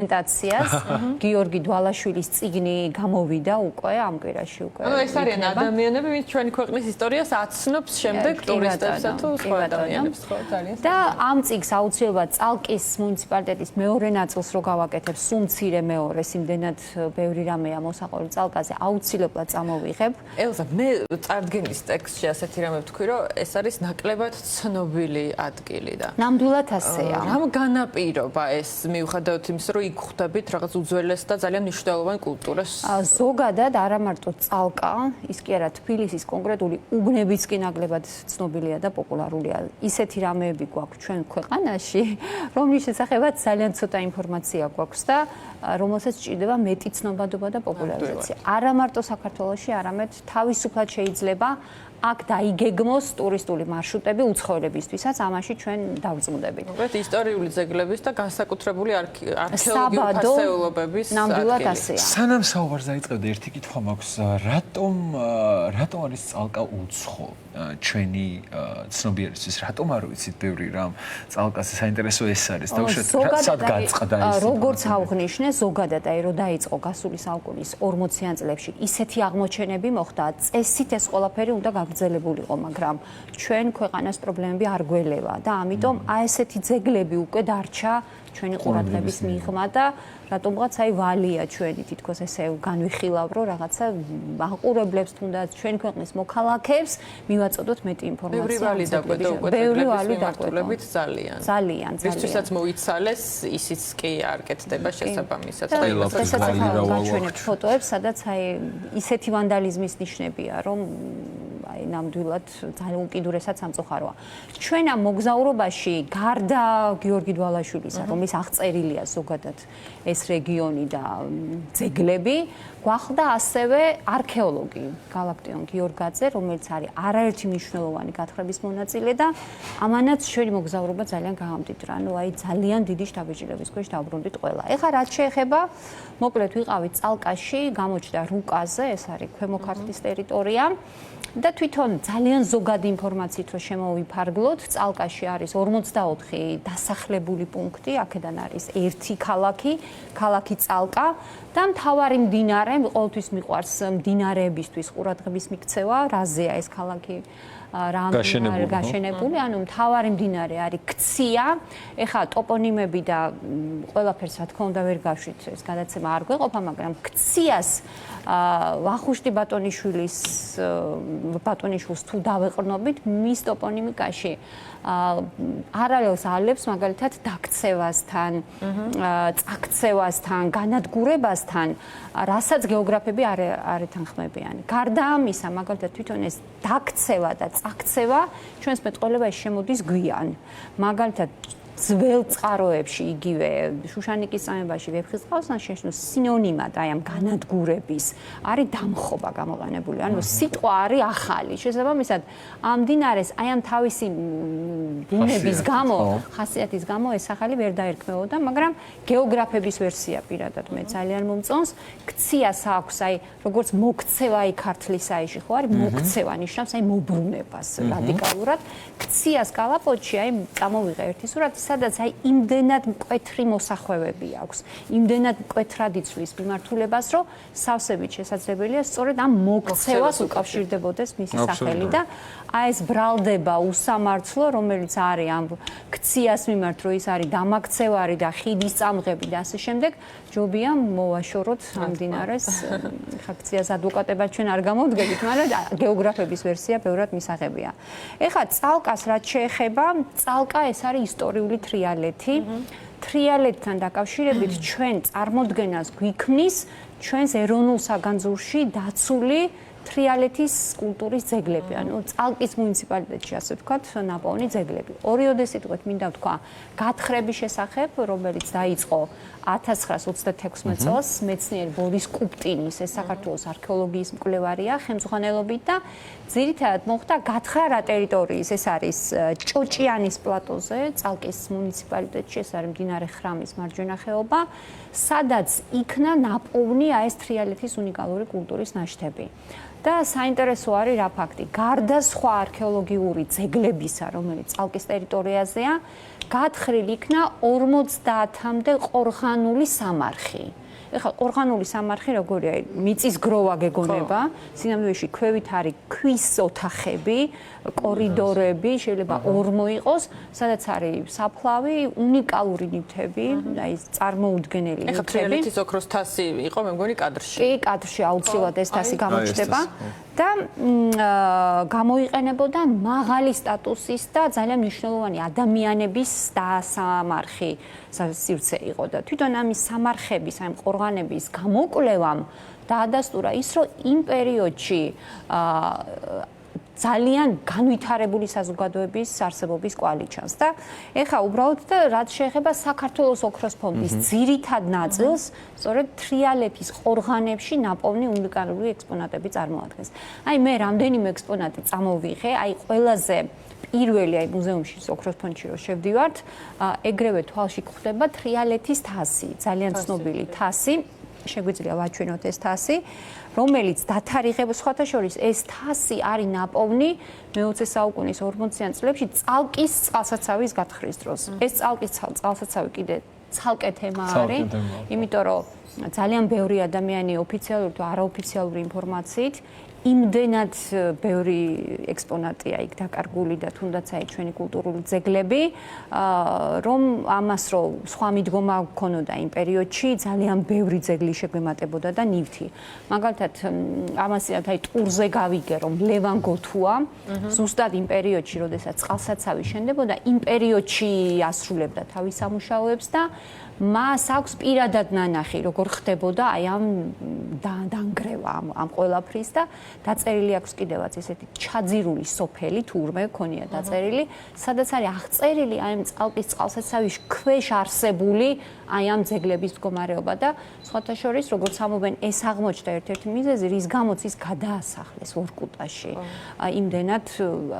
პრეზენტაციას გიორგი დვალაშვილის წიგნი გამოვიდა უკვე ამ კვირაში უკვე. ეს არიან ადამიანები, ვინც ჩვენი ქვეყნის ისტორიას აცნობს შემდეგ ტურისტებსა თუ სხვა ადამიანებს, ხო, ძალიან. და ამ წიგს აუცილებლად წალკის მუნიციპალიტეტის მეორე ნაწილს რო გავაკეთებ, სულ მცირე მეორეს, იმდენად ბევრი რამეა მოსაყოლი წალკაზე, აუცილებლად წამოვიღებ. ელზა, მე წარდგენის ტექსტში ასეთი რამე ვთქვი, რომ ეს არის ნაკლებად ცნობილი ადგილი და ნამდვილად ასეა. რამ განაპირობა ეს მიუხედავად იმისა, რომ იქ ხვდებით რაღაც უძველეს და ძალიან მნიშვნელოვან კულტურას? ზოგადად არა მარტო წალკა, ის კი არა თბილისის კონკრეტული უბნებიც კი ნაკლებად ცნობილია და პოპულარულია. ისეთი რამეები გვაქვს ჩვენ ქვეყანაში, რომლის შესახებაც ძალიან ცოტა ინფორმაცია გვაქვს და რომელსაც სჭირდება მეტი ცნობადობა და პოპულარიზაცია. არა მარტო საქართველოში, არამედ თავისუფლად შეიძლება აქ დაიგეგმოს ტურისტული მარშრუტები უცხოელებისთვისაც, ამაში ჩვენ დავწმუნდებით. კონკრეტ ისტორიული ძეგლების და განსაკუთრებული არქეოლოგიური ფასეულობების ნამდვილად ასეა. სანამ საუბარს დაიწყებდი, ერთი კითხვა მაქვს, რატომ არის წალკა უცხო ჩვენი ცნობიერისთვის? რატომ არ ვიცით ბევრი რამ წალკაზე? საინტერესო ეს არის. დაუშვათ სად გაწყდა ეს? როგორც აღვნიშნე, ზოგადად აი რო დაიწყო გასული საუკუნის 40-იან წლებში, ისეთი აღმოჩენები მოხდა, წესით ეს ყველაფერი უნდა გაგრძელებულიყო, მაგრამ ჩვენ ქვეყანას პრობლემები არ გველევა და ამიტომ აი ესეთი ძეგლები უკვე დარჩა ჩვენი ყურადღების მიღმა და რატომღაც აი ვალია ჩვენი თითქოს ესე განვიხილავ, რომ რაღაცა აყურებლებს თუნდაც ჩვენ ქვეყნის მოქალაქეებს მივაწოდოთ მეტი ინფორმაცია. ბევრი ვალი დაგვედა უკვე ძეგლების მიმართულებით ძალიან. ვისთვისაც მოიცალეს, ისიც კი არ კეთდება შესაბამისად. დღესაც გავაჩვენებ ფოტოებს, სადაც აი ისეთი ვანდალიზმის ნიშნებია, რომ აი ნამდვილად ძალიან უკიდურესად სამწუხაროა. ჩვენ ამ მოგზაურობაში გარდა გიორგი დვალაშვილისა, რომლის აღწერილია ზოგადად ეს რეგიონი და ძეგლები, გვახდა ასევე არქეოლოგი გალაქტიონ გიორგაძე, რომელიც არის არაერთი მნიშვნელოვანი გათხრების მონაწილე და ამანაც ჩვენი მოგზაურობა ძალიან გაამდიდრა. ანუ აი ძალიან დიდი შთაბეჭდილების ქვეშ დავბრუნდით ყველა. ეხლა რაც შეეხება, მოკლედ ვიყავით წალკაში, გამოჩნდა რუკაზე, ეს არის ქვემო ქართლის ტერიტორია. და თვითონ ძალიან ზოგადი ინფორმაციით რო შემოვიფარგლოთ, წალკაში არის 44 დასახლებული პუნქტი, აქედან არის ერთი ქალაქი წალკა და მთავარი მდინარე, ყოველთვის მიყვარს მდინარეებისთვის ყურადღების მიქცევა, რაზეა ეს ქალაქი გაშენებული, ანუ მთავარი მდინარე არის ქცია. ეხლა ტოპონიმები და ყველაფერს რა თქმა უნდა ვერ გავშვით, ეს გადაცემა არ გვეყოფა, მაგრამ ქციას ვახუშტი ბატონიშვილს თუ დავეყრდნობით, მის ტოპონიმიკაში არალელს ალებს მაგალითად დაქცევასთან, წაქცევასთან, განადგურებასთან, რასაც გეოგრაფები არ ეთანხმებიან. გარდა ამისა, მაგალითად თვითონ ეს დაქცევა და წაქცევა ჩვენს მეტყველებაში შემოდის გვიან. მაგალითად ძველ წყაროებში, იგივე შუშანიკის წამებაში ვეფხისტყაოსთან შეშნო სინონიმად აი ამ განადგურების არის დამხობა გამოყენებული. ანუ სიტყვა არის ახალი. შესაბამისად, ამ მდინარეს აი ამ თავისი ბუნების გამო, ხასიათის გამო ეს ახალი ვერ დაერქმეოდა, მაგრამ გეოგრაფების ვერსია პირადად მე ძალიან მომწონს. ქციას აქვს აი როგორც მოქცევა აი ქართლის აიში ხო არის მოქცევა ნიშნავს აი მობრუნებას რადიკალურად. ქციას კალაპოტში აი წამოვიღე ერთი სურათი, სადაც აი იმდენად მკვეთრი მოსახვევები აქვს, იმდენად მკვეთრად იცვლის მიმართულებას, რომ სავსებით შესაძლებელია სწორედ ამ მოქცევას უკავშირდებოდეს მისი სახელი და აი ეს ბრალდება უსამართლო, რომელიც არის ამ ქციას მიმართ, რომ ის არის დამაქცევარი და ხიდის წამღები და ასე შემდეგ, ჯობია მოვაშოროთ ამ მდინარეს. ხა ქციას ადვოკატებად ჩვენ არ გამოვდგებით, მაგრამ გეოგრაფების ვერსია ბევრად მისაღებია. ეხლა წალკას რაც შეეხება, წალკა ეს არის ისტორიული თრიალეთი. თრიალეთთან დაკავშირებით ჩვენ წარმოდგენას გვიქმნის ჩვენს ეროვნულ საგანძურში დაცული თრიალეთის კულტურის ძეგლები, ანუ წალკის მუნიციპალიტეტში ასე ვთქვათ, ნაპოვნი ძეგლები. ორიოდე სიტყვით მინდა ვთქვა გათხრების შესახებ, რომელიც დაიწყო 1936 წელს მეცნიერ ბორის კუპტინის, ეს საქართველოს არქეოლოგიის მკვლევარია, ხელმძღვანელობით და ძირითადად მოხდა გათხრა რა ტერიტორიის, ეს არის ჭოჭიანის პლატოზე, წალკის მუნიციპალიტეტში, ეს არის მდინარე ხრამის მარჯვენა ხეობა, სადაც იქნა ნაპოვნი აი ეს თრიალეთის უნიკალური კულტურის ნაშთები. და საინტერესო არის რა ფაქტი, გარდა სხვა არქეოლოგიური ძეგლებისა, რომელიც წალკის ტერიტორიაზეა, გათხრილ იქნა 50-მდე ყორღანული სამარხი. ეხლა ყორღანული სამარხი როგორია? მიწის გროვა გეგონება, სინამდვილეში ქვევით არის ქვის ოთახები, კორიდორები, შეიძლება ორმო იყოს, სადაც არის საფლავი, უნიკალური ნივთები, აი წარმოუდგენელი ნივთები. ეხლა თრიალეთის ოქროს თასი იყო, მე მგონი კადრში. კი, კადრში აუცილებლად ეს თასი გამოჩნდება. და გამოიყენებოდა მაღალი სტატუსის და ძალიან მნიშვნელოვანი ადამიანების დასამარხი სივრცე იყო და თვითონ ამის სამარხების, ამ ყორღანების გამოკვლევამ დაადასტურა ის, რომ იმ პერიოდში ძალიან განვითარებული საზოგადოების არსებობის კვალი ჩანს და ეხა უბრალოდ და რაც შეეხება საქართველოს ოქროს ფონდის ძირითად ნაწილს, სწორედ თრიალეთის ყორღანებში ნაპოვნი უნიკალური ექსპონატები წარმოადგენს. აი მე რამდენიმე ექსპონატი წამოვიღე, აი ყველაზე პირველი აი მუზეუმში ოქროს ფონდში რო შევდივართ, ეგრევე თვალში გვხვდება თრიალეთის თასი, ძალიან ცნობილი თასი. შეგვიძლია ვაჩვენოთ ეს თასი, რომელიც დათარიღებს სხვათა შორის ეს თასი არის ნაპოვნი მე-20 საუკუნის 40-იან წლებში წალკის წყალსაცავის გათხრის დროს. ეს წალკის წყალსაცავი კიდე ცალკე თემა არის, იმიტომ რომ ძალიან ბევრი ადამიანი ოფიციალური თუ არაოფიციალური ინფორმაციით იმდენად ბევრი ექსპონატია იქ დაკარგული და თუნდაც აი ჩვენი კულტურული ძეგლები, რომ ამას რომ სხვა მიდგომა გქონოდა იმ პერიოდში, ძალიან ბევრი ძეგლი შეგვემატებოდა და ნივთი. მაგალითად, ამასთან აი ტურზე გავიგე, რომ ლევან გოთუა ზუსტად იმ პერიოდში, როდესაც წყალსაცავი შენდებოდა, იმ პერიოდში ასრულებდა თავის სამუშაოებს და მას აქვს პირადად ნანახი, როგორ ხდებოდა აი ამ დანგრევა ამ ყველაფრის და დაწერილი აქვს კიდევაც ესეთი ჩაძირული სოფელი, თურმე ქონია დაწერილი, სადაც არის აღწერილი აი ამ წალკის წყალსაცავის ქვეშ არსებული აი ამ ძეგლების მდგომარეობა და სხვათა შორის, როგორც ამობენ, ეს აღმოჩნდა ერთ-ერთი მიზეზი, რის გამოც ის გადაასახლეს ვორკუტაში. იმდენად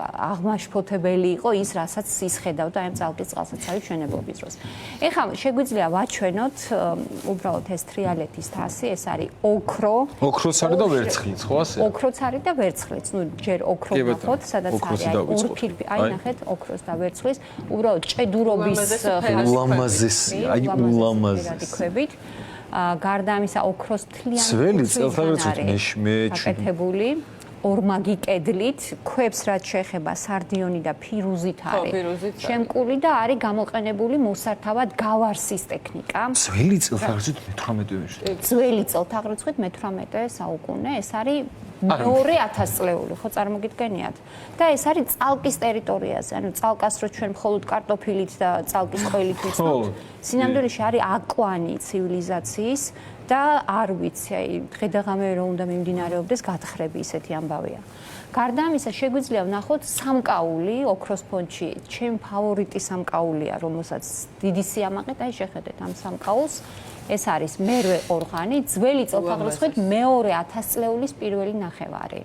აღმაშფოთებელი იყო ის, რასაც ის ხედავდა აი ამ წალკის წყალსაცავის მშენებლობის დროს. ეხლა შეგვიძლია ვაჩვენოთ უბრალოდ ეს თრიალეთის თასი, ეს არის ოქრო. ოქროც არის და ვერცხლიც, ხო ასე? ოქროც არის და ვერცხლიც. ნუ ჯერ ოქრო ნახოთ, სადაც არის აი ორი ფირფი. აი ნახეთ, ოქროს და ვერცხლის, უბრალოდ ჭედურობის ულამაზესი, აი ულამაზესი. გარდა ამისა, ოქროს თლიანი ძველი წელთაღრიცხვით აკეთებული. ორმაგი კედლით, ქვებს რაც შეეხება სარდიონი და ფირუზით არის შემკული და არის გამოყენებული მოსართავად გავარსის ტექნიკა. ძველი წელთაღრიცხვით მე-18-ში. ძველი წელთაღრიცხვით მე-18 საუკუნე, ეს არის მეორე 1000 წლეული, ხო წარმოგიდგენიათ? და ეს არის წალკის ტერიტორიაზე, ანუ წალკას რო ჩვენ მხოლოდ კარტოფილით და წალკის ყველით ვიცნობთ, სინამდვილეში არის აკვანი ცივილიზაციის და არ ვიცი, აი დღე-დღამე რომ უნდა მიმდინარეობდეს გათხრები, ისეთი ამბავია. გარდა ამისა, შეგვიძლია ვნახოთ სამკაული ოქროს ფონდში. ჩემი ფავორიტი სამკაულია, რომელსაც დიდი სიამაყეთ, აი შეხედეთ ამ სამკაულს. ეს არის მერვე ყორღანი, ძველი წელთაღრიცხვით მეორე 1000 წლეულის პირველი ნახევარი.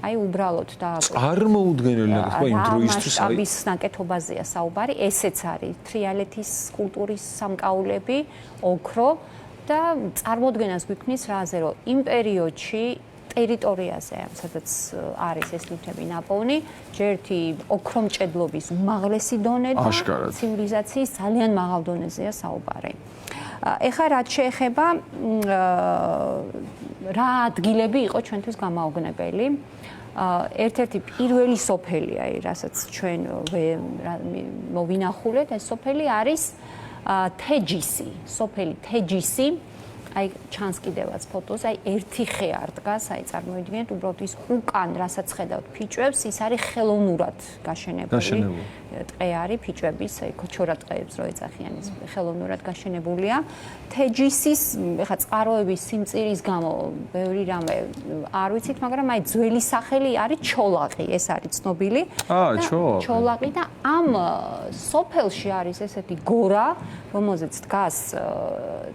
აი უბრალოდ და წარმოუდგენელი ნახვა იმ დროისთვის არის. ამის ნაკეთობაზეა საუბარი, ესეც არის თრიალეთის კულტურის სამკაულები, ოქრო და წარმოუდგენას გვიქმნის რაზე, რომ იმ პერიოდში ტერიტორიაზე, სადაც არის ეს ნივთები ნაპოვნი, ჯერთი ოქრომჭედლობის უმაღლესი დონე და ცივილიზაციის ძალიან მაღალ დონეზეა საუბარი. ეხლა რაც შეეხება რა ადგილები იყო ჩვენთვის გამაოგნებელი. ერთ-ერთი პირველი სოფელი, აი რასაც ჩვენ მოვინახულეთ, ეს სოფელი არის თეჯისი, სოფელი თეჯისი. აი ჩანს კიდევაც ფოტოზე, აი ერთი ხე არ დგას, აი წარმოიდგინეთ, უბრალოდ ის უკან, რასაც ხედავთ ფიჭვებს, ის არის ხელოვნურად გაშენებული. ტყე არის ფიჭვების, აი ქოჩორა ტყეებს რო ეძახიან, ის ხელოვნურად გაშენებულია. თეჯისის, ეხლა წყაროების სიმწირის გამო ბევრი რამე არ ვიცით, მაგრამ აი ძველი სახელი არის ჩოლაყი, ეს არის ცნობილი. ჩოლაყი და ამ სოფელში არის ესეთი გორა, რომელზეც დგას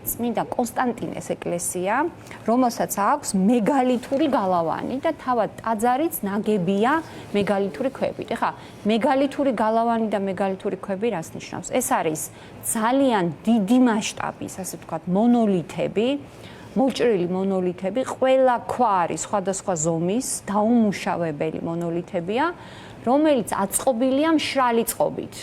წმინდა კონსტანტინეს ეკლესია, რომელსაც აქვს მეგალითური გალავანი და თავად ტაძარიც ნაგებია მეგალითური ქვებით. ეხლა მეგალითური გალავანი და მეგალითური ქვები რას ნიშნავს? ეს არის ძალიან დიდი მასშტაბის, ასე ვთქვათ, მონოლითები, მოჭრილი მონოლითები, ყველა ქვა არის სხვადასხვა ზომის, დაუმუშავებელი მონოლითებია, რომელიც აწყობილია მშრალი წყობით.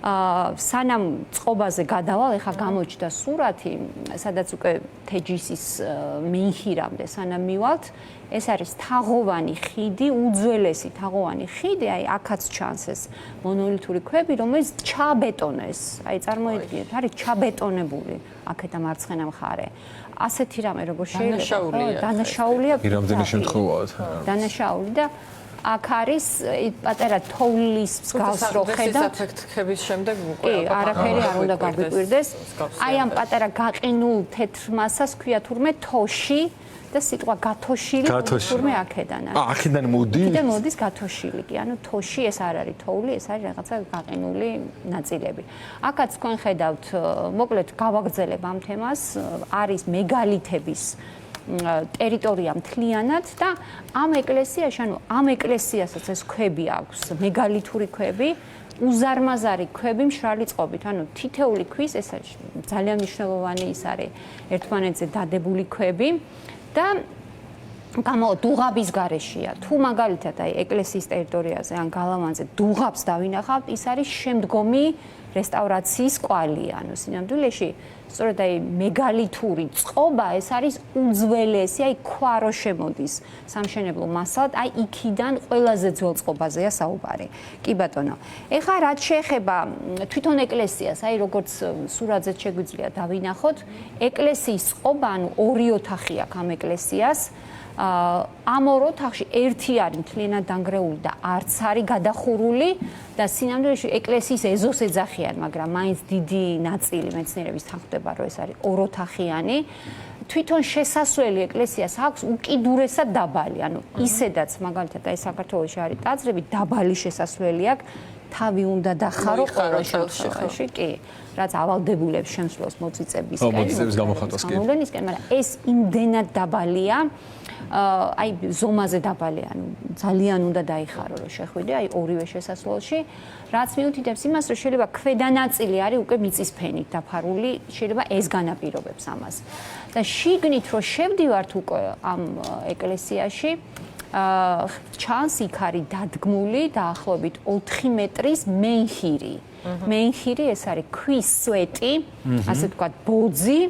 სანამ წყობაზე გადავალ, ეხა გამოჩნდა სურათი, სადაც უკვე თეჯისის მეინხირამდე სანამ მივალთ, ეს არის თაღოვანი ხიდი, უძველესი თაღოვანი ხიდი, აი აქაც ჩანს ეს მონოლითური ქვები, რომელიც ჩაბეტონეს. აი წარმოიდგინეთ, არის ჩაბეტონებული აქეთ მარცხენა მხარე. ასეთი რამე როგორ შეიძლება? დანაშაულია. რამდენი შემთხვევაა? დანაშაული და აქ არის პატარა თოვლის მსგავს რო ხედავთ. საფეთქების შემდეგ უკვე არაფერი არ უნდა გაგვიკვირდეს. აი ამ პატარა გაყინულ თეთრ მასას ქვია თურმე თოში და სიტყვა გათოშილი თურმე აქედან არის. აქედან მოდის? აქედან მოდის გათოშილი კი, ანუ თოში ეს არ არის თოვლი, ეს არის რაღაცა გაყინული ნაწილები. აქაც თქვენ ხედავთ, მოკლედ გავაგრძელებ ამ თემას, არის მეგალითების ტერიტორია მთლიანად და ამ ეკლესიაში, ანუ ამ ეკლესიასაც ეს ქვები აქვს, მეგალითური ქვები, უზარმაზარი ქვები მშრალი წყობით, ანუ თითეული ქვის ეს არის ძალიან მნიშვნელოვანი ის არის ერთმანეთზე დადებული ქვები და დუღაბის გარეშეა. თუ მაგალითად აი ეკლესიის ტერიტორიაზე ან გალავანზე დუღაბს დავინახავთ, ის არის შემდგომი რესტავრაციის კვალი, ანუ სინამდვილეში სწორედ აი მეგალითური წყობა ეს არის უძველესი, აი ქვა რო შემოდის სამშენებლო მასალად, აი იქიდან ყველაზე ძველ წყობაზეა საუბარი. კი ბატონო. ეხლა რაც შეეხება თვითონ ეკლესიას, აი როგორც სურათზე შეგვიძლია დავინახოთ, ეკლესიის წყობა, ანუ ორი ოთახი აქვს ამ ეკლესიას. ამ ორ ოთახში ერთი არის მთლიანად დანგრეული და არც არის გადახურული და სინამდვილეში ეკლესიის ეზოს ეძახიან, მაგრამ მაინც დიდი ნაწილი მეცნიერების თანხმდება, რომ ეს არის ორ ოთახიანი. თვითონ შესასვლელი ეკლესიას აქვს უკიდურესად დაბალი, ანუ ისედაც მაგალითად აი საქართველოში არის ტაძრები, დაბალი შესასვლელი აქვს, თავი უნდა დახარო ყოველ შემთხვევაში, კი, რაც ავალდებულებს შემსვლელს მოწიწების გამოხატვასკენ, მაგრამ ეს იმდენად დაბალია, აი ზომაზე დაბალი, ანუ ძალიან უნდა დაიხარო, რომ შეხვიდე აი ორივე შესასვლელში, რაც მიუთითებს იმას, რომ შეიძლება ქვედანაწილი არის უკვე მიწისფენით დაფარული, შეიძლება ეს განაპირობებს ამას. და შიგნით რო შევდივართ უკვე ამ ეკლესიაში, ჩანს იქ არის დადგმული დაახლოებით 4 მეტრის მეინხირი. მეინხირი ეს არის ქვის სვეტი, ასე ვთქვათ, ბოძი,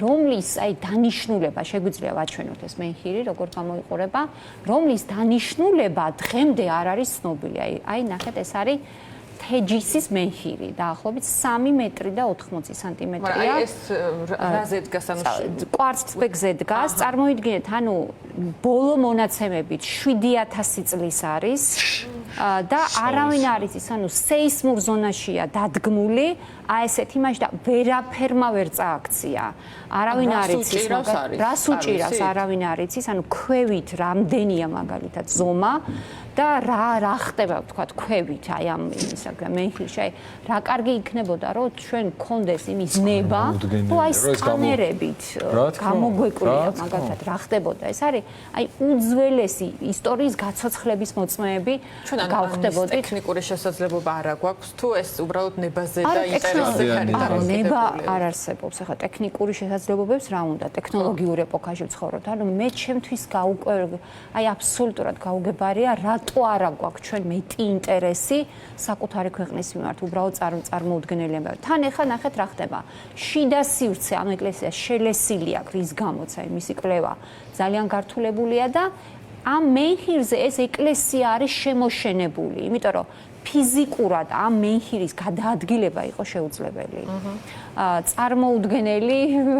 რომლის აი დანიშნულება შეგვიძლია ვაჩვენოთ ეს მეინხირი, როგორ გამოიყურება, რომლის დანიშნულება დღემდე არ არის ცნობილი. აი ნახეთ, ეს არის თეჯისის მეინხირი, დაახლოებით 3 მეტრი და 80 სანტიმეტრია. აი ეს რაზე დგას, ანუ კვარცხლბეკზე დგას. წარმოიდგინეთ, ანუ ბოლო მონაცემებით 7000 წლის არის და არავინ არის ის, ანუ სეისმურ ზონაშია დადგმული, აი ესეთ იმაში და ვერაფერმა ვერ წააქცია. არავინ არ იცის, რას უჭირავს, არავინ არ იცის, ანუ ქვევით რამდენია მაგალითად ზომა და რა ხდება, ვთქვათ, ქვევით, აი ამ ისა მეინხილში, აი რა კარგი იქნებოდა, რომ ჩვენ გქონდეს იმის ნება, თუ აი სკანერებით გამოგვეკვირია მაგალითად რა ხდებოდა. ეს არის აი უძველესი ისტორიის გაცოცხლების მოწმეები გავხდებოდით. ტექნიკური შესაძლებლობა არ აქვს, თუ ეს უბრალოდ ნებაზე და ინტერესზე არის დამოკიდებული. ნება არ არსებობს. ახლა ტექნიკური შესაძლებლობებს რა უნდა? ტექნოლოგიურ ეპოქაში ვცხოვრობთ. ანუ მე ჩემთვის აი აბსოლუტურად გაუგებარია, რატო არა გვაქვს ჩვენ მეტი ინტერესი საკუთარი ქვეყნის მიმართ, უბრალოდ წარმოუდგენელია. თან ეხლა ნახეთ რა ხდება. შიდა სივრცე ამ ეკლესიას შელესილი აქვს, რის გამოც აი მისი კვლევა ძალიან გართულებულია და ამ მეინხირზე ეს ეკლესია არის შემოშენებული, იმიტომ რომ ფიზიკურად ამ მეინხირის გადაადგილება იყო შეუძლებელი. წარმოუდგენელი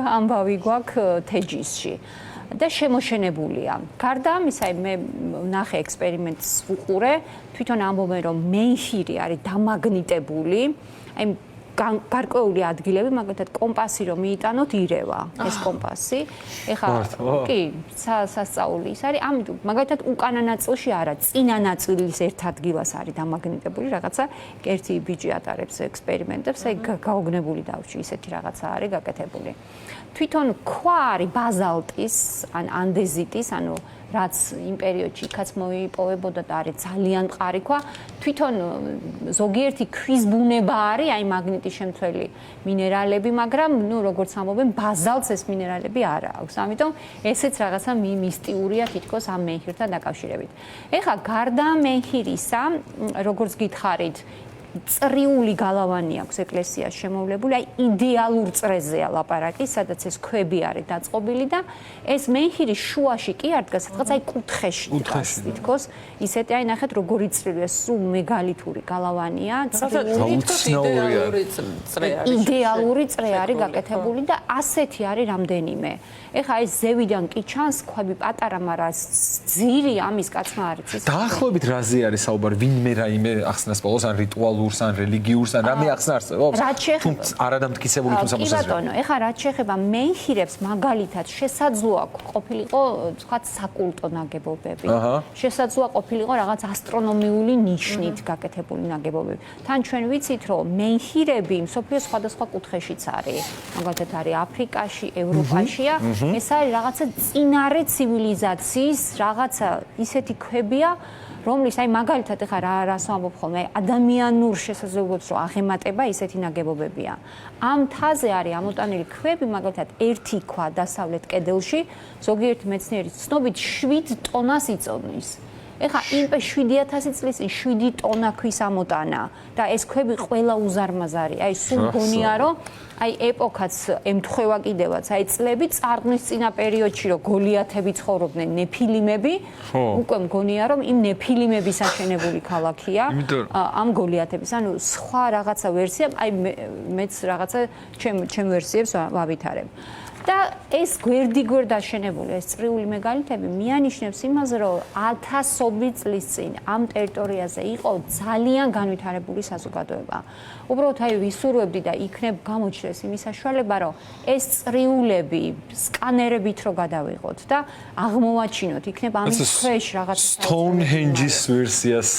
ამბავი გვაქვს თეჯისში და შემოშენებულია. გარდა ამისა, მე ნახე ექსპერიმენტს ვუყურე, თვითონ ამბობენ, რომ მეინხირი არის დამაგნიტებული, აი გარკვეული ადგილები, მაგალითად კომპასი რომ მიიტანოთ ირევა ეს კომპასი. ეხლა კი, სასწაული ის არის, ამიტომ მაგალითად უკანა ნაწილში არა, წინა ნაწილის ერთ ადგილას არის დამაგნიტებული რაღაცა, ერთი ბიჭი ატარებს ექსპერიმენტებს, აი გაოგნებული დავჭი, ისეთი რაღაცა არის გაკეთებული. თვითონ ქვა არის ბაზალტის, ან ანდეზიტის, ანუ რაც იმ პერიოდში იქაც მოიპოვებოდა და არის ძალიან მყარი ქვა. თვითონ ზოგიერთი ქვის ბუნება არის, აი მაგნიტის შემცველი მინერალები, მაგრამ ნუ როგორც ამბობენ, ბაზალტს ეს მინერალები არ აქვს. ამიტომ ესეც რაღაცა მისტიურია თითქოს ამ მეინხირთან დაკავშირებით. ეხლა გარდა მეინხირისა, როგორც გითხარით, წრიული გალავანი აქვს ეკლესიას შემოვლებული, აი იდეალურ წრეზეა ლაპარაკი, სადაც ეს ქვები არის დაწყობილი და ეს მენჰირი შუაში კი არ დგას, სადღაც აი კუთხეში დგას, თითქოს ისეთი აი ნახეთ როგორი წრილია, სულ მეგალითური გალავანია, იდეალური წრე არის გაკეთებული და ასეთი არის რამდენიმე. ეხლა ეს ზევიდან კი ჩანს ქვები პატარა, მაგრამ ძირი ამის კაცმა არ იცის. დაახლოებით რაზე არის საუბარი? ვინმე რაიმე ახსნას პოვოს ან რიტუალურს ან რელიგიურს ან რამე ახსნა არსებობს? თუმცა არადამტკიცებული თუმცა მოსაზრება. კი ბატონო, ეხლა რაც შეეხება მენჰირებს მაგალითად შესაძლოა ყოფილიყო თქვა საკულტო ნაგებობები. შესაძლოა ყოფილიყო რაღაც ასტრონომიული ნიშნით გაკეთებული ნაგებობები. თან ჩვენ ვიცით რომ მენჰირები მსოფლიოს სხვადასხვა კუთხეშიც არის. მაგალითად არის აფრიკაში, ევროპაშია. ეს არის რაღაცა წინარე ცივილიზაციის რაღაცა ისეთი ქვებია, რომლის აი მაგალითად ეხლა რას ვამბობ ხოლმე, ადამიანურ შესაძლებლობებს რო აღემატება ისეთი ნაგებობებია. ამ მთაზე არის ამოტანილი ქვები, მაგალითად ერთი ქვა დასავლეთ კედელში, ზოგიერთი მეცნიერის ცნობით 7 ტონას იწონის. ეხლა იმ 7000 წლის წინ 7 ტონა ქვის ამოტანა და ეს ქვები ყველა უზარმაზარი. აი სულ გონია რომ აი ეპოქაც ემთხვევა კიდევაც, აი წლები წარღვნის წინა პერიოდში რომ გოლიათები ცხოვრობდნენ, ნეფილიმები, უკვე მგონია რომ იმ ნეფილიმების აშენებული ქალაქია. ამ გოლიათების, ანუ სხვა რაღაცა ვერსია, აი მეც რაღაცა ჩემ ვერსიებს ვავითარებ. და ეს გვერდიგვერდ აშენებული ეს წრიული მეგალითები მიანიშნებს იმაზე, რომ 1000 წლის წინ ამ ტერიტორიაზე იყო ძალიან განვითარებული საზოგადოება. უბრალოდ აი ვისურვებდი და იქნებ გამოჩნდეს იმის საშუალება, რომ ეს წრიულები სკანერებით რო გადავიღოთ და აღმოვაჩინოთ, იქნებ ამის ქვეშ რაღაც Stonehenge-ის ვერსიას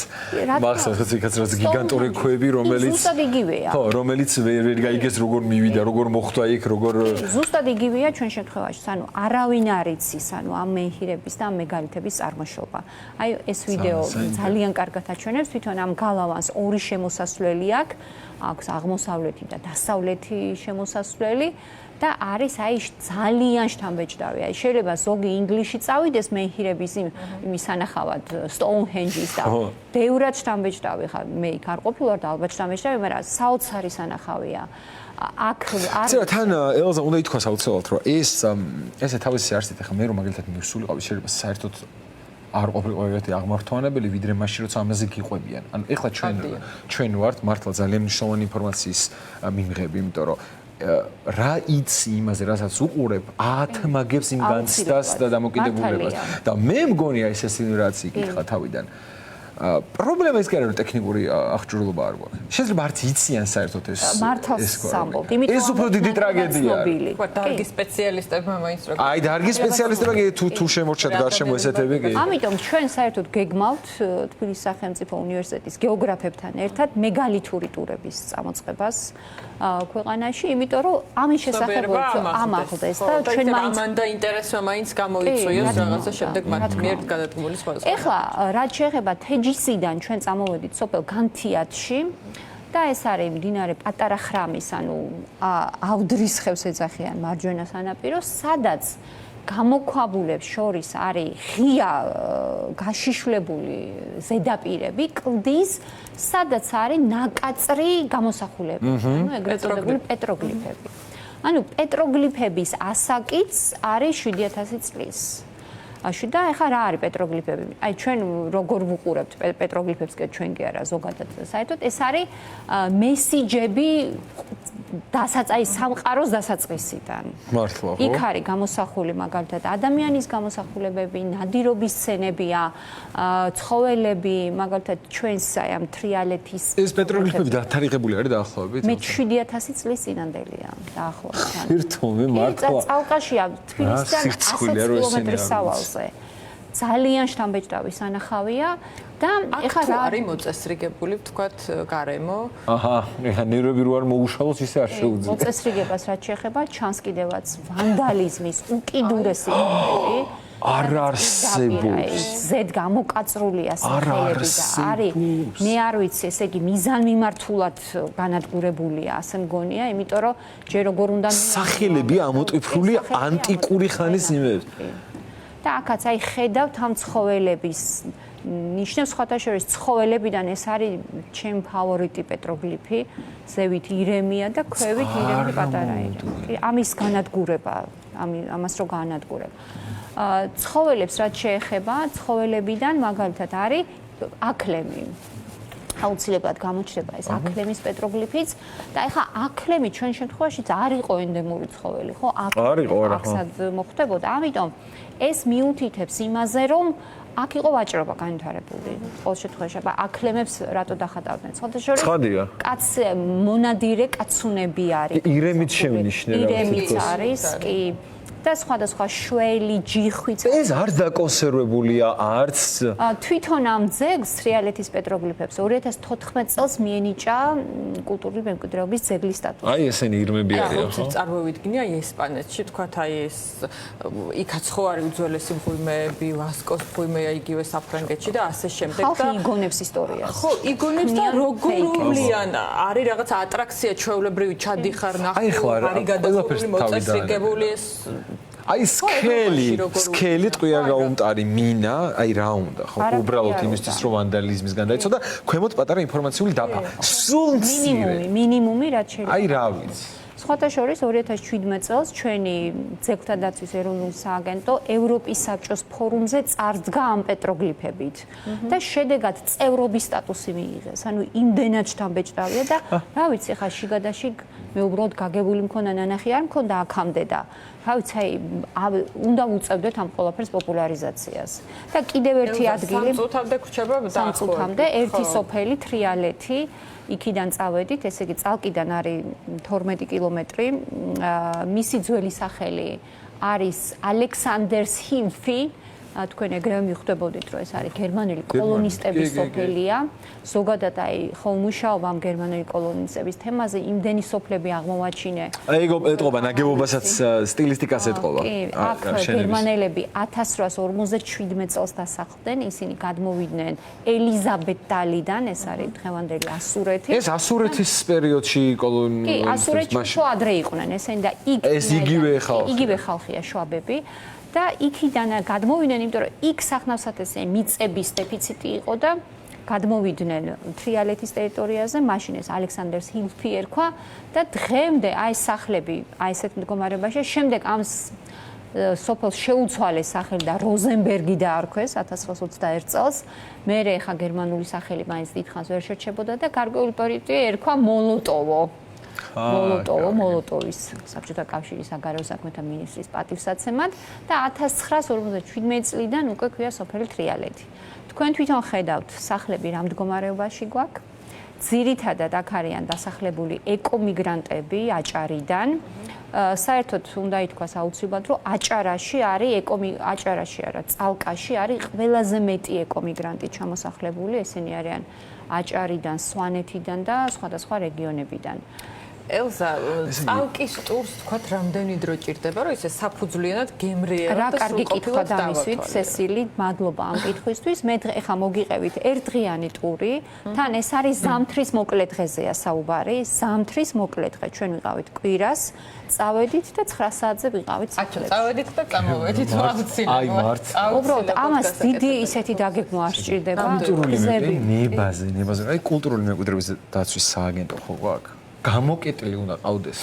მახსოვს, რაც გიგანტური ქვები, რომელიც ზუსტად იგივეა. ხო, რომელიც ვერ გაიგეს როგორ მივიდა, როგორ მოხვდა იქ, როგორ ზუსტად იგივეა ჩვენ შემთხვევაში, ანუ არავინ არ იცის, ანუ ამ მენჰირების და ამ მეგალითების წარმოშობა. აი ეს ვიდეო ძალიან კარგად აჩვენებს თვითონ ამ გალავანს ორი შემოსასვლელი აქვს აღმოსავლეთი და დასავლეთი შემოსასვლელი და არის აი ძალიან შთამბეჭდავი. აი შეიძლება ზოგი ინგლისში წავიდეს მენჰირების იმის სანახავად Stonehenge-ის და ბევრად შთამბეჭდავი ხა მე იქ არ ყოფილვარ და ალბათ შთამბეჭდავი, მაგრამ საოცარი სანახავია. აქ არა თან ელზა უნდა ითქვას აუცილებლად რომ ესე თავისი არსით ახლა მე რომ მაგალითად მივსულიყავი შეიძლება საერთოდ არ ყოფილიყო ერთი აღმართვანებელი ვიდრე მაშინ როცა ამაზე გიყვებიან. ანუ ეხლა ჩვენ ვართ მართლა ძალიან მნიშვნელოვანი ინფორმაციის მიმღები, იმიტომ რომ რა იცი იმაზე, რასაც უყურებ, ათმაგებს იმ განცდას და დამოკიდებულებას. და მე მგონია ეს რაც იკითხა თავიდან. პრობლემა ის კი არა რომ ტექნიკური აღჭურვილობა არ გვაქვს. შეიძლება არც იციან საერთოდ ეს მართალს ამბობთ, იმიტომ რომ ეს უფრო დიდი ტრაგედია. დარგის სპეციალისტებმა მაინც რო აი დარგის სპეციალისტებმა თუ შემორჩათ გარშემო ესეთები კი. ამიტომ ჩვენ საერთოდ გეგმავთ თბილისის სახელმწიფო უნივერსიტეტის გეოგრაფებთან ერთად მეგალითური ტურების წამოწყებას ქვეყანაში, იმიტომ რომ ამის შესახებ ამაღლდეს და ჩვენ მაინც ამან და ინტერესმა მაინც გამოიწვიოს რაღაცა შემდეგ მათ მიერ გადადგმული სხვადასხვა. ეხლა რაც შეეხება თეჯისიდან ჩვენ წამოვედით სოფელ განთიათში და ეს არის მდინარე პატარა ხრამის, ანუ ავდრის ხევს ეძახიან მარჯვენა სანაპიროს, სადაც გამოქვაბულებს შორის არის ღია გაშიშვლებული ზედაპირები, კლდის, სადაც არის ნაკაწრი გამოსახულები, ანუ ეგრეთ წოდებული პეტროგლიფები. ანუ პეტროგლიფების ასაკიც არის 7000 წლის. და ეხლა რა არის პეტროგლიფები? აი ჩვენ როგორ ვუყურებთ პეტროგლიფებს კი ჩვენ კი არა ზოგადად საერთოდ ეს არის მესიჯები აი სამყაროს დასაწყისიდან. მართლა ხო? იქ არის გამოსახული მაგალითად ადამიანის გამოსახულებები, ნადირობის სცენებია, ცხოველები, მაგალითად ჩვენს აი ამ თრიალეთის ეს პეტროგლიფები დათარიღებული არის დაახლოებით? მე 7000 წლის წინანდელია დაახლოებით. ერთომე მართლა. წალკაშია თბილისიდან 100 კილომეტრის სავალზე. ძალიან შთამბეჭდავი სანახავია და ეხლა რა არის მოწესრიგებული ვთქვათ გარემო? აჰა, ეხლა ნერვები რო არ მოუშალოს ისე არ შეუძლია. მოწესრიგებას რაც შეეხება ჩანს კიდევაც ვანდალიზმის უკიდურესი ფაქტები. არ არსებობს. ზედ გამოკაწრულია სახელები და არის მე არ ვიცი, ესე იგი მიზანმიმართულად განადგურებულია, ასე მგონია, იმიტომ რომ ჯერ როგორ უნდა სახელები ამოტვიფრული ანტიკური ხანის იმებს. და აქაც აი ხედავთ ამ ცხოველების ნიშნავს სხვათა შორის ცხოველებიდან ეს არის ჩემი ფავორიტი პეტროგლიფი, ზევით ირემია და ქვევით ირემი პატარა ირემი. ამის განადგურება, ამას რო განადგურებ. ცხოველებს რაც შეეხება, ცხოველებიდან მაგალითად არის აკლემი. აუცილებლად გამოჩნდება ეს აკლემის პეტროგლიფიც და ეხლა აკლემი ჩვენ შემთხვევაშიც არ იყო ენდემური ცხოველი, ხო? აქაც მოხდებოდა. ამიტომ ეს მიუთითებს იმაზე, რომ აქ იყო ვაჭრობა განვითარებული. ყოველ შემთხვევაში, აკლემებს რატო დახატავდნენ? ცხადია. კაც მონადირე კაცუნები არის. ირემით შემნიშნე რა. ირემიც არის, კი. და სხვადასხვა შველი, ჯიხვიც. ეს არ დაკონსერვებულია არც. თვითონ ამ ძეგლს თრიალეთის პეტროგლიფებს 2014 წელს მიენიჭა კულტურული მემკვიდრეობის ძეგლის სტატუსი. აი ესენი ირმები არიან, ხო? წარმოვიდგინე აი ესპანეთში, თქვათ აი ეს იქაც ხო არის უძველესი მღვიმეები, ვასკოს მღვიმეა იგივე საფრანგეთში და ასე შემდეგ და ხალხი იგონებს ისტორიას. ხო, იგონებს და როგორ უვლიან, არის რაღაც ატრაქცია ჩვეულებრივი ჩადიხარ ნახო, არის გადახურული მოწესრიგებული ეს აი სქელი ტყვია გაუმტარი მინა, აი რა უნდა, ხო? უბრალოდ იმისთვის რომ ვანდალიზმის განდაიცვა და ქვემოთ პატარა ინფორმაციული დაფა. სულ მინიმუმი რაც შეიძლება. აი რა ვიცი. სხვათა შორის 2017 წელს ჩვენი ძეგლთა დაცვის ეროვნული სააგენტო ევროპის საბჭოს ფორუმზე წარდგა ამ პეტროგლიფებით და შედეგად წევრობის სტატუსი მიიღეს. ანუ იმდენად შთამბეჭდავია და რა ვიცი, ხა შიგადაშიგ მე უბრალოდ გაგებული მქონა ნანახი არ მქონდა აქამდე და რა ვიცი, აი უნდა უწევდეთ ამ ყველაფერს პოპულარიზაციას. და კიდევ ერთი ადგილი სამწუთამდე ქრჩება სამწუთამდე ერთი სოფელი თრიალეთი იქიდან წავედით, ესე იგი წალკიდან არის 12 კილომეტრი. მისი ძველი სახელი არის ალექსანდერს ჰიმფი. თქვენ ეგრევე მიხვდებოდით, რომ ეს არის გერმანელი კოლონისტების სოფელია. ზოგადად აი ხო მუშაობა ამ გერმანელი კოლონისტების თემაზე, იმდენი სოფლები აღმოვაჩინე. აი ეგ ეტყობა ნაგებობასაც სტილისტიკას ეტყობა. აქ გერმანელები 1857 წელს დასახლდნენ, ისინი გადმოვიდნენ ელიზაბეტდალიდან, ეს არის დღევანდელი ასურეთი. ეს ასურეთის პერიოდში კოლონისტები კი, ასურეთში უფრო ადრე იყვნენ ესენი და ეს იგივე ხალხი. იგივე ხალხია შვაბები. და იქიდან გადმოვიდნენ, იმიტომ რომ იქ სახნავსათესე მიწების დეფიციტი იყო და გადმოვიდნენ თრიალეთის ტერიტორიაზე, მაშინ ეს ალექსანდერს ჰილფი ერქვა და დღემდე აი სახლები, აი ესეთ მდგომარეობაში, შემდეგ ამ სოფელს შეუცვალეს სახელი და როზენბერგი დაარქვეს 1921 წელს. მერე ხა გერმანული სახელი მაინც დიდხანს ვერ შერჩებოდა და გარკვეული პერიოდი ერქვა მოლოტოვო. მოლოტოვის საბჭოთა კავშირის საგარეო საქმეთა მინისტრის პატივსაცემად და 1957 წლიდან უკვე ქვია სოფელი თრიალეთი. თქვენ თვითონ ხედავთ სახლები რა მდგომარეობაში გვაქვს. ძირითადად აქ არიან დასახლებული ეკომიგრანტები აჭარიდან. საერთოდ უნდა ითქვას აუცილებლად, რომ აჭარაში არის აჭარაში არა, წალკაში არის ყველაზე მეტი ეკომიგრანტი ჩამოსახლებული, ესენი არიან აჭარიდან, სვანეთიდან და სხვადასხვა რეგიონებიდან. ელზა, წალკის ტურს თქვათ რამდენი დრო ჭირდება, რომ ისე საფუძვლიანად გემრიელად და რა კარგი კითხვა დამისვით, სესილი, მადლობა ამ კითხვისთვის. მე ეხა მოგიყევით ერთდღიანი ტური, თან ეს არის ზამთრის მოკლე დღეზეა საუბარი, ზამთრის მოკლე დღე. ჩვენ ვიყავით კვირას, წავედით და 9 საათზე ვიყავით სახლებში. წავედით და წამოვედით აუცილებლად. აი მართ. უბრალოდ ამას დიდი ისეთი დაგეგმვა არ სჭირდება. კულტურული ნებაზე, აი კულტურული მემკვიდრეობის დაცვის სააგენტო ხო გვაქვს? გამოკეტილი უნდა ყავდეს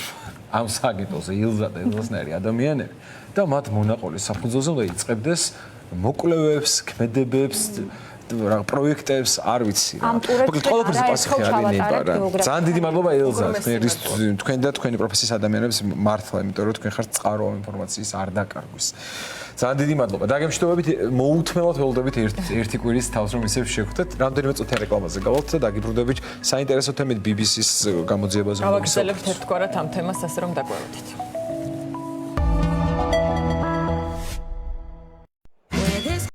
ამ სააგენტოზე ილზა და ელზნაირი ადამიანები და მათ მონაყოლის საფუძველზე უნდა იწყებდეს მოკვლევებს, ქმედებებს, რა პროექტებს, არ ვიცი რა. მოკლედ ყველაფერზე პასუხი არის ნება რა. ძალიან დიდი მადლობა ელზა, თქვენ და თქვენი პროფესიის ადამიანებს მართლა, იმიტომ რომ თქვენ ხართ წყარო ამ ინფორმაციის არ დაკარგვის. ძალიან დიდი მადლობა. დაგემშვიდობებით, მოუთმელად ველოდებით ერთი კვირის თავს რომ ისევ შევხვდეთ. რამდენიმე წუთიან რეკლამაზე გავალთ და დაგიბრუნდებით საინტერესო თემით BBC-ს გამოძიებაზე. გავაგრძელებთ ერთგვარად ამ თემას ასე რომ დაგვევეთით.